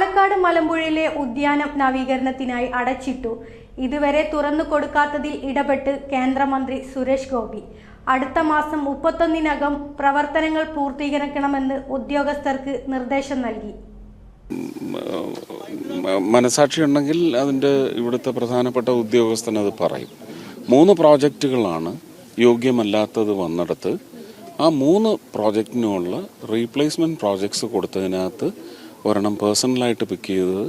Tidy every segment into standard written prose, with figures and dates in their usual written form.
പാലക്കാട് മലമ്പുഴയിലെ ഉദ്യാനം നവീകരണത്തിനായി അടച്ചിട്ടു. ഇതുവരെ തുറന്നു കൊടുക്കാത്തതിൽ ഇടപെട്ട് കേന്ദ്രമന്ത്രി സുരേഷ് ഗോപി. അടുത്ത മാസം 31-നകം പ്രവർത്തനങ്ങൾ പൂർത്തീകരിക്കണമെന്ന് ഉദ്യോഗസ്ഥർക്ക് നിർദ്ദേശം നൽകി. മനസാക്ഷി ഉണ്ടെങ്കിൽ അതിൻ്റെ ഇവിടുത്തെ പ്രധാനപ്പെട്ട ഉദ്യോഗസ്ഥൻ അത് പറയും. 3 പ്രോജക്റ്റുകളാണ് യോഗ്യമല്ലാത്തത് വന്നിടത്ത്. ആ 3 പ്രോജക്റ്റിനുള്ള റീപ്ലേസ്മെൻറ്റ് പ്രോജക്ട്സ് കൊടുത്തതിനകത്ത് ഒരെണ്ണം പേഴ്സണലായിട്ട് പിക്ക് ചെയ്തത്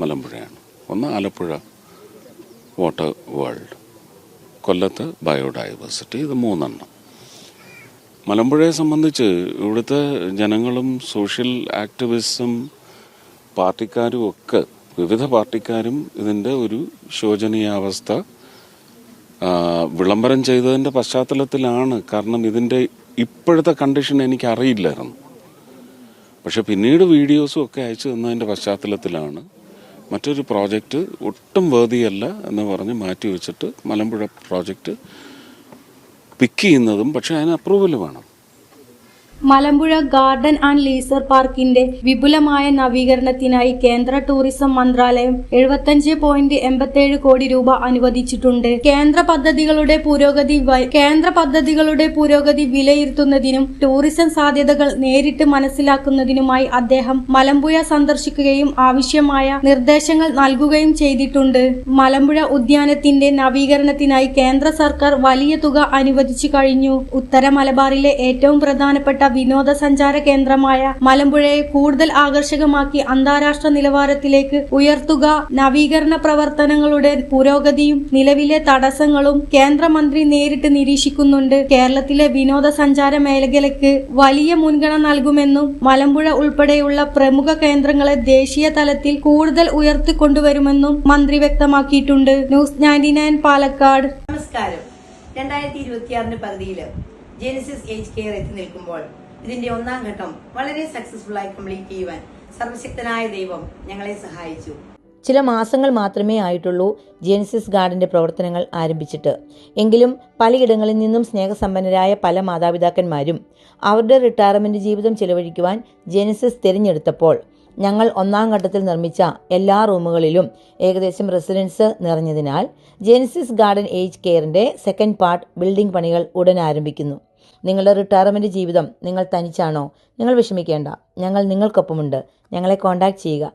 മലമ്പുഴയാണ്. ഒന്ന് ആലപ്പുഴ വാട്ടർ വേൾഡ്, കൊല്ലത്ത് ബയോഡൈവേഴ്സിറ്റി. ഇത് 3 എണ്ണം. മലമ്പുഴയെ സംബന്ധിച്ച് ഇവിടുത്തെ ജനങ്ങളും സോഷ്യൽ ആക്ടിവിസ്റ്റും പാർട്ടിക്കാരും ഒക്കെ, വിവിധ പാർട്ടിക്കാരും ഇതിൻ്റെ ഒരു ശോചനീയാവസ്ഥ വിളംബരം ചെയ്തതിൻ്റെ പശ്ചാത്തലത്തിലാണ്. കാരണം ഇതിൻ്റെ ഇപ്പോഴത്തെ കണ്ടീഷൻ എനിക്കറിയില്ലായിരുന്നു. പക്ഷെ പിന്നീട് വീഡിയോസും ഒക്കെ അയച്ചു തന്നതിൻ്റെ പശ്ചാത്തലത്തിലാണ് മറ്റൊരു പ്രോജക്റ്റ് ഒട്ടും വേദിയല്ല എന്ന് പറഞ്ഞ് മാറ്റി വെച്ചിട്ട് മലമ്പുഴ പ്രോജക്റ്റ് പിക്ക് ചെയ്യുന്നതും. പക്ഷെ അതിന് അപ്രൂവൽ വേണം. മലമ്പുഴ ഗാർഡൻ ആൻഡ് ലീസർ പാർക്കിന്റെ വിപുലമായ നവീകരണത്തിനായി കേന്ദ്ര ടൂറിസം മന്ത്രാലയം 75.87 കോടി രൂപ അനുവദിച്ചിട്ടുണ്ട്. കേന്ദ്ര പദ്ധതികളുടെ പുരോഗതി വിലയിരുത്തുന്നതിനും ടൂറിസം സാധ്യതകൾ നേരിട്ട് മനസ്സിലാക്കുന്നതിനുമായി അദ്ദേഹം മലമ്പുഴ സന്ദർശിക്കുകയും ആവശ്യമായ നിർദ്ദേശങ്ങൾ നൽകുകയും ചെയ്തിട്ടുണ്ട്. മലമ്പുഴ ഉദ്യാനത്തിന്റെ നവീകരണത്തിനായി കേന്ദ്ര സർക്കാർ വലിയ തുക അനുവദിച്ചു കഴിഞ്ഞു. ഉത്തര മലബാറിലെ ഏറ്റവും പ്രധാനപ്പെട്ട വിനോദസഞ്ചാര കേന്ദ്രമായ മലമ്പുഴയെ കൂടുതൽ ആകർഷകമാക്കി അന്താരാഷ്ട്ര നിലവാരത്തിലേക്ക് ഉയർത്തുക, നവീകരണ പ്രവർത്തനങ്ങളുടെ പുരോഗതിയും നിലവിലെ തടസ്സങ്ങളും കേന്ദ്രമന്ത്രി നേരിട്ട് നിരീക്ഷിക്കുന്നുണ്ട്. കേരളത്തിലെ വിനോദസഞ്ചാര മേഖലയ്ക്ക് വലിയ മുൻഗണന നൽകുമെന്നും മലമ്പുഴ ഉൾപ്പെടെയുള്ള പ്രമുഖ കേന്ദ്രങ്ങളെ ദേശീയ തലത്തിൽ കൂടുതൽ ഉയർത്തിക്കൊണ്ടുവരുമെന്നും മന്ത്രി വ്യക്തമാക്കിയിട്ടുണ്ട്. ന്യൂസ് 99 പാലക്കാട്. നമസ്കാരം. 2026 പകുതിയിൽ ജെനിസിസ് ഏജ് കെയർ എത്തി നിൽക്കുമ്പോൾ ഇതിന്റെ 1-ാം ഘട്ടം വളരെ സക്സസ്ഫുൾ ആയി കംപ്ലീറ്റ് ചെയ്യുവാൻ സർവശക്തനായ ദൈവം ഞങ്ങളെ സഹായിച്ചു. ചില മാസങ്ങൾ മാത്രമേ ആയിട്ടുള്ളൂ ജെനിസിസ് ഗാർഡന്റെ പ്രവർത്തനങ്ങൾ ആരംഭിച്ചിട്ട്. എങ്കിലും പലയിടങ്ങളിൽ നിന്നും സ്നേഹസമ്പന്നരായ പല മാതാപിതാക്കന്മാരും അവരുടെ റിട്ടയർമെന്റ് ജീവിതം ചെലവഴിക്കുവാൻ ജെനിസിസ് തിരഞ്ഞെടുത്തപ്പോൾ ഞങ്ങൾ 1-ാം ഘട്ടത്തിൽ നിർമ്മിച്ച എല്ലാ റൂമുകളിലും ഏകദേശം റെസിഡൻസ് നിറഞ്ഞതിനാൽ ജെനിസിസ് ഗാർഡൻ ഏജ് കെയറിന്റെ 2nd പാർട്ട് ബിൽഡിംഗ് പണികൾ ഉടൻ ആരംഭിക്കുന്നു. നിങ്ങളുടെ റിട്ടയർമെന്റ് ജീവിതം നിങ്ങൾ തനിച്ചാണോ? നിങ്ങൾ വിഷമിക്കേണ്ട, ഞങ്ങൾ നിങ്ങൾക്കൊപ്പമുണ്ട്. ഞങ്ങളെ കോൺടാക്ട് ചെയ്യുക.